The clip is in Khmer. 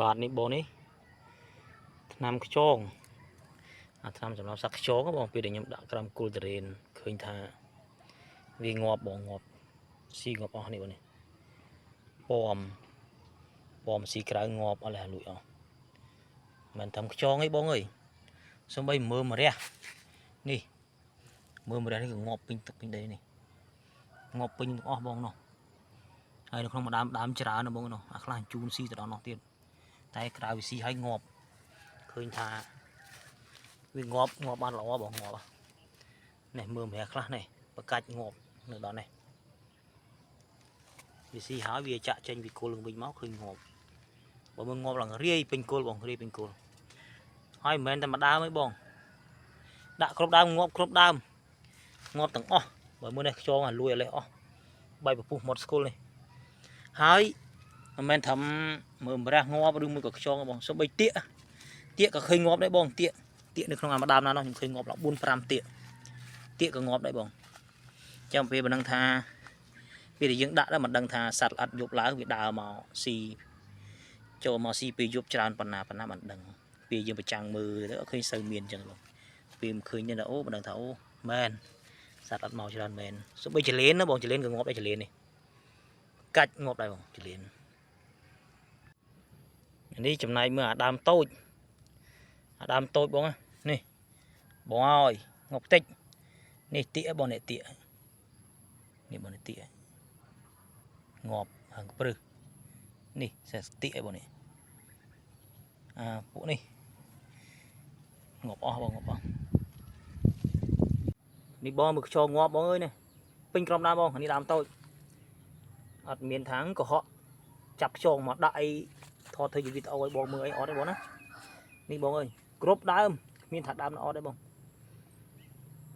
បាទនេះបងនេះថ្នាំខ្យងថ្នាំសម្រាប់សត្វខ្យងបងពេលដែលខ្ញុំដាក់ក្រោមគល់ទរេនឃើញថាវាងាប់បងងាប់ស៊ីងាប់អស់នេះបងនេះពំស៊ីក្រៅងាប់អស់លះលួចអស់មិនធ្វើខ្យងអីបងអើយសំបីមើលមរះនេះមើលមរះនេះក៏ងាប់ពេញទឹកពេញដីនេះងាប់ពេញទាំងអស់បងនោះហើយនៅក្នុងមួយដើមច្រើនណាបងនោះអាខ្លះជូនស៊ីទៅដល់នោះទៀតតែក្រៅវាស៊ីហើយងាប់ឃើញថាវាងាប់បានល្អបងងាប់នេះមើលមរះខ្លះនេះបកាច់ងាប់នៅដល់នេះវាស៊ីហើយវាចាក់ចេញពីគល់វិញមកឃើញងាប់បើមើលងាប់ឡើងរាយពេញគល់បងរាយពេញគល់ហើយមិនមែនតែមួយដើមទេបងដាក់គ្រប់ដើមងាប់គ្រប់ដើមងាប់ទាំងអស់បើមើលនេះខ្យងអាលួយអលេះអស់បែបពពុះមាត់ស្គល់នេះហើយមិនមែនថាមើលមរះងាប់ឬមួយក៏ខ្យងបងសូម្បីទៀកក៏ឃើញងាប់ដែរបងទៀកនៅក្នុងអាមួយដើមណានោះខ្ញុំឃើញងាប់ឡើង4 5ទៀកក៏ងាប់ដែរបងចាំពេលមិនដឹងថាពេលដែលយើងដាក់ដែរមិនដឹងថាសត្វល្អិតយប់ឡើងវាដើរមកស៊ីចូលមកស៊ីពេលយប់ច្រើនប៉ុណ្ណាមិនដឹងពេលយើងប្រចាំងមើលទៅអត់ឃើញសូវមានអញ្ចឹងបងពេលមិនឃើញទេអូមិនដឹងថាអូមែនសត្វអត់មកច្រើនមែនសូម្បីចលេនណាបងចលេនក៏ងាប់ដែរចលេននេះកាច់ងាប់ដែរបងចលេននេះចំណែកមើលអាដើមតូចបងនេះបងអើយងាប់តិចនេះទៀកបងនេះទៀកនេះបងនេះទៀកងាប់ហឹងព្រឹសនេះសេះទៀកបងនេះពួកនេះងាប់អស់បងងាប់អស់នេះបងមើលខ្យងងាប់បងអើយនេះពេញក្រុមដើមបងនេះដើមតូចអត់មានថាងកុហកចាប់ខ្យងមកដាក់អីថតធ្វើជាវីដេអូឲ្យបងមើលអីអត់ទេបងណានេះបងអើយគ្រប់ដើមមានថាដើមអត់ទេបង